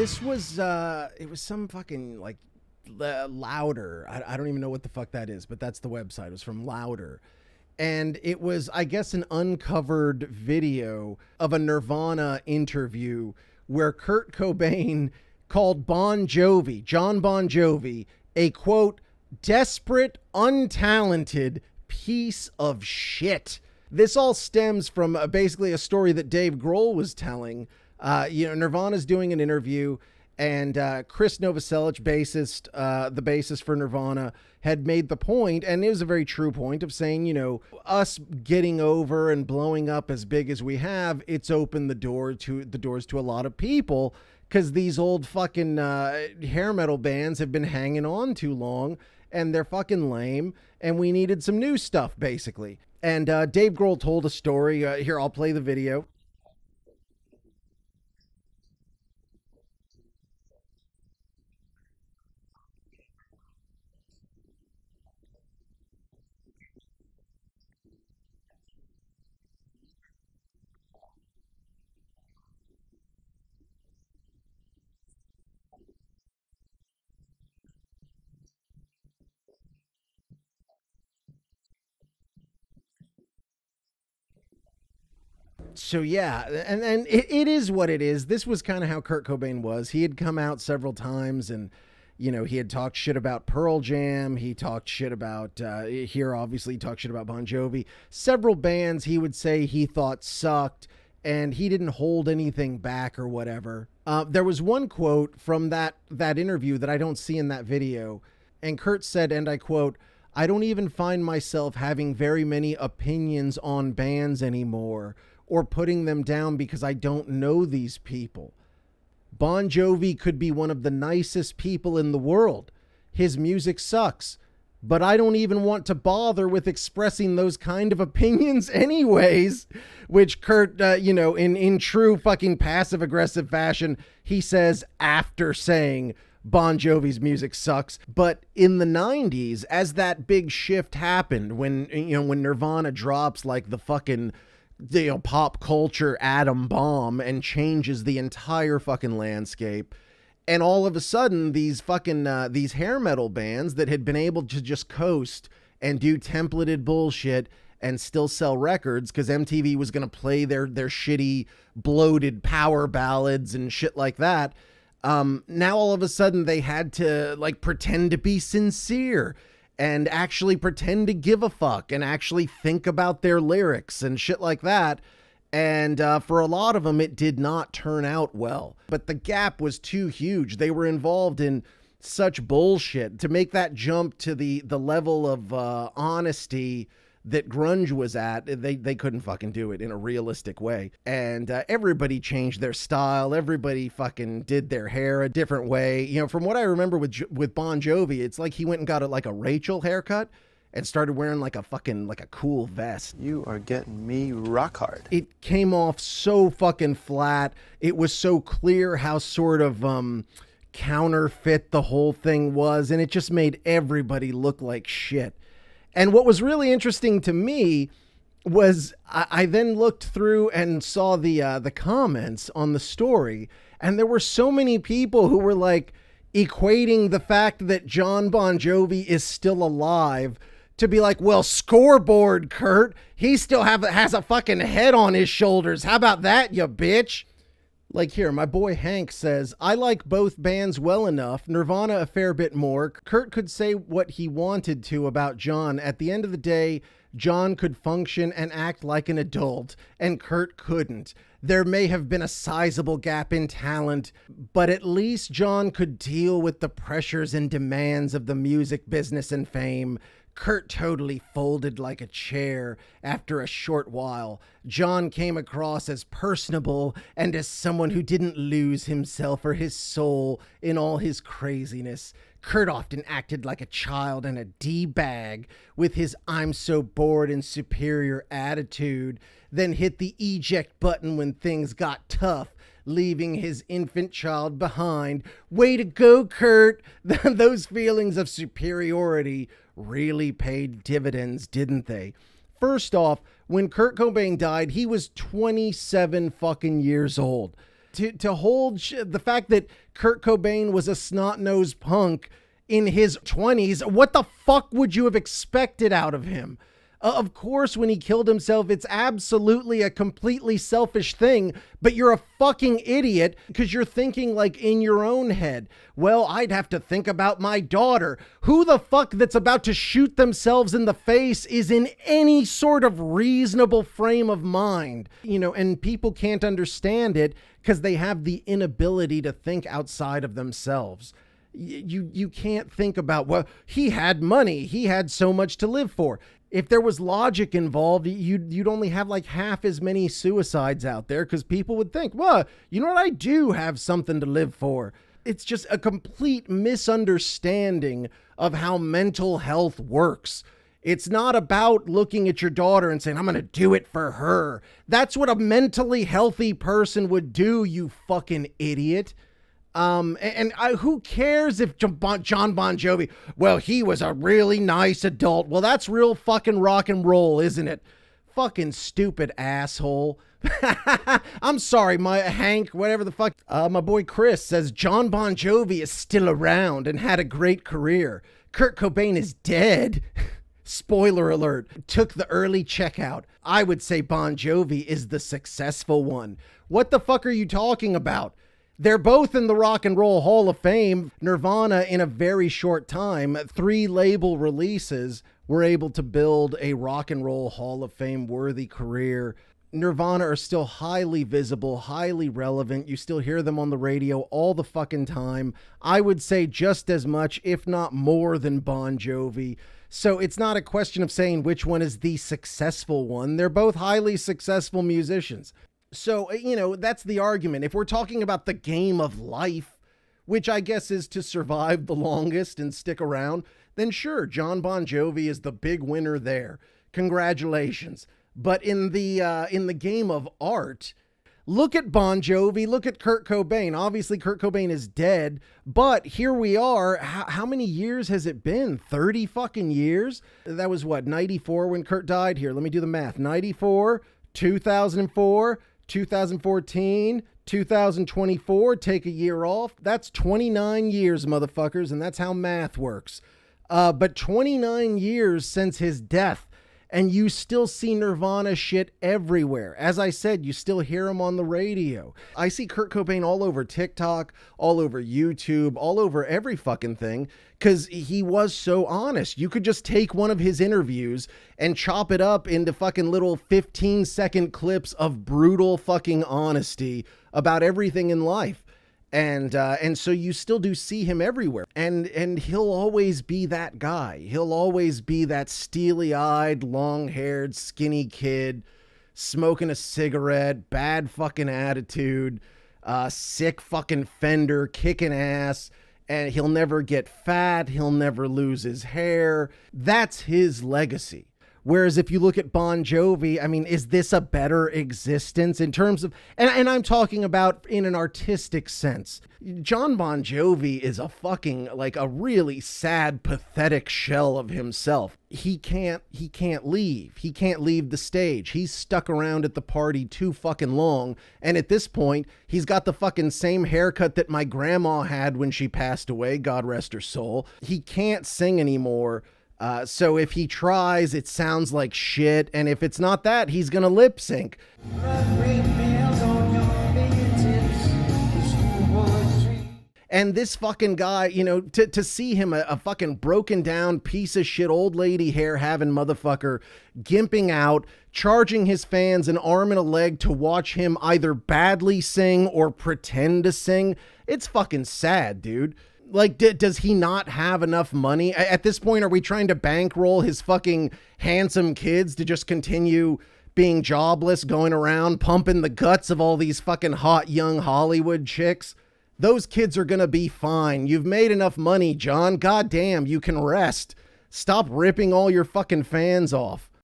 This was it was some fucking like Louder. I don't even know what the fuck that is, but that's the website. It was from Louder. And it was, I guess, an uncovered video of a Nirvana interview where Kurt Cobain called Jon Bon Jovi, a quote, desperate, untalented piece of shit. This all stems from basically a story that Dave Grohl was telling. Nirvana's doing an interview, and Chris Novoselic, the bassist for Nirvana, had made the point, and it was a very true point, of saying, us getting over and blowing up as big as we have, it's opened the doors to a lot of people, because these old fucking hair metal bands have been hanging on too long, and they're fucking lame, and we needed some new stuff, basically. And Dave Grohl told a story. Here, I'll play the video. So yeah, and it is what it is. This was kind of how Kurt Cobain was. He had come out several times, and he had talked shit about Pearl Jam. He talked shit about here, obviously, he talked shit about Bon Jovi. Several bands he would say he thought sucked, and he didn't hold anything back or whatever. There was one quote from that interview that I don't see in that video, and Kurt said, and I quote, "I don't even find myself having very many opinions on bands anymore, or putting them down because I don't know these people. Bon Jovi could be one of the nicest people in the world. His music sucks, but I don't even want to bother with expressing those kind of opinions anyways," which Kurt, in true fucking passive aggressive fashion, he says after saying Bon Jovi's music sucks. But in the 90s, as that big shift happened, when Nirvana drops like the fucking pop culture atom bomb and changes the entire fucking landscape, and all of a sudden these fucking these hair metal bands that had been able to just coast and do templated bullshit and still sell records because MTV was going to play their shitty bloated power ballads and shit like that, now all of a sudden they had to like pretend to be sincere and actually pretend to give a fuck and actually think about their lyrics and shit like that. And for a lot of them, it did not turn out well. But the gap was too huge. They were involved in such bullshit to make that jump to the level of honesty that grunge was at. They couldn't fucking do it in a realistic way. And everybody changed their style. Everybody fucking did their hair a different way. From what I remember with Bon Jovi, it's like he went and got like a Rachel haircut and started wearing like a cool vest. You are getting me rock hard. It came off so fucking flat. It was so clear how sort of counterfeit the whole thing was, and it just made everybody look like shit. And what was really interesting to me was I then looked through and saw the comments on the story, and there were so many people who were like equating the fact that Jon Bon Jovi is still alive to be like, well, scoreboard, Kurt, he still has a fucking head on his shoulders. How about that, you bitch? Like here, my boy Hank says, I like both bands well enough, Nirvana a fair bit more. Kurt could say what he wanted to about Jon. At the end of the day, Jon could function and act like an adult, and Kurt couldn't. There may have been a sizable gap in talent, but at least Jon could deal with the pressures and demands of the music business and fame. Kurt totally folded like a chair after a short while. Jon came across as personable and as someone who didn't lose himself or his soul in all his craziness. Kurt often acted like a child and a D-bag with his I'm so bored and superior attitude, then hit the eject button when things got tough, leaving his infant child behind. Way to go, Kurt! Those feelings of superiority really paid dividends, didn't they? First off, when Kurt Cobain died, he was 27 fucking years old. To hold the fact that Kurt Cobain was a snot-nosed punk in his 20s, what the fuck would you have expected out of him? Of course, when he killed himself, it's absolutely a completely selfish thing, but you're a fucking idiot because you're thinking like in your own head. Well, I'd have to think about my daughter. Who the fuck that's about to shoot themselves in the face is in any sort of reasonable frame of mind? You know, and people can't understand it because they have the inability to think outside of themselves. You can't think about, well, he had money. He had so much to live for. If there was logic involved, you'd only have like half as many suicides out there because people would think, well, you know what? I do have something to live for. It's just a complete misunderstanding of how mental health works. It's not about looking at your daughter and saying, I'm going to do it for her. That's what a mentally healthy person would do, you fucking idiot. Who cares if Jon Bon Jovi, well, he was a really nice adult. Well, that's real fucking rock and roll, isn't it? Fucking stupid asshole. I'm sorry, my Hank, whatever the fuck. My boy Chris says Jon Bon Jovi is still around and had a great career. Kurt Cobain is dead. Spoiler alert, took the early checkout. I would say Bon Jovi is the successful one. What the fuck are you talking about? They're both in the Rock and Roll Hall of Fame. Nirvana, in a very short time, 3 label releases, were able to build a Rock and Roll Hall of Fame worthy career. Nirvana are still highly visible, highly relevant. You still hear them on the radio all the fucking time. I would say just as much, if not more, than Bon Jovi. So it's not a question of saying which one is the successful one. They're both highly successful musicians. So, you know, that's the argument. If we're talking about the game of life, which I guess is to survive the longest and stick around, then sure, Jon Bon Jovi is the big winner there. Congratulations. But in the game of art, look at Bon Jovi, look at Kurt Cobain. Obviously, Kurt Cobain is dead, but here we are. How many years has it been? 30 fucking years? That was what, 94 when Kurt died? Here, let me do the math. 94, 2004, 2014, 2024, take a year off. That's 29 years, motherfuckers, and that's how math works. But 29 years since his death, and you still see Nirvana shit everywhere. As I said, you still hear him on the radio. I see Kurt Cobain all over TikTok, all over YouTube, all over every fucking thing, because he was so honest. You could just take one of his interviews and chop it up into fucking little 15-second clips of brutal fucking honesty about everything in life. And so you still do see him everywhere, and he'll always be that guy. He'll always be that steely-eyed, long-haired, skinny kid smoking a cigarette, bad fucking attitude, sick fucking fender, kicking ass, and he'll never get fat. He'll never lose his hair. That's his legacy. Whereas if you look at Bon Jovi, I mean, is this a better existence in terms of, and I'm talking about in an artistic sense. Jon Bon Jovi is a fucking, like a really sad, pathetic shell of himself. He can't leave. He can't leave the stage. He's stuck around at the party too fucking long. And at this point, he's got the fucking same haircut that my grandma had when she passed away, God rest her soul. He can't sing anymore. So if he tries, it sounds like shit. And if it's not that, he's going to lip sync. And this fucking guy, you know, to see him, a fucking broken down piece of shit, old lady hair having motherfucker, gimping out, charging his fans an arm and a leg to watch him either badly sing or pretend to sing. It's fucking sad, dude. Like, does he not have enough money? At this point, are we trying to bankroll his fucking handsome kids to just continue being jobless, going around pumping the guts of all these fucking hot young Hollywood chicks? Those kids are gonna be fine. You've made enough money, John. God damn, you can rest. Stop ripping all your fucking fans off.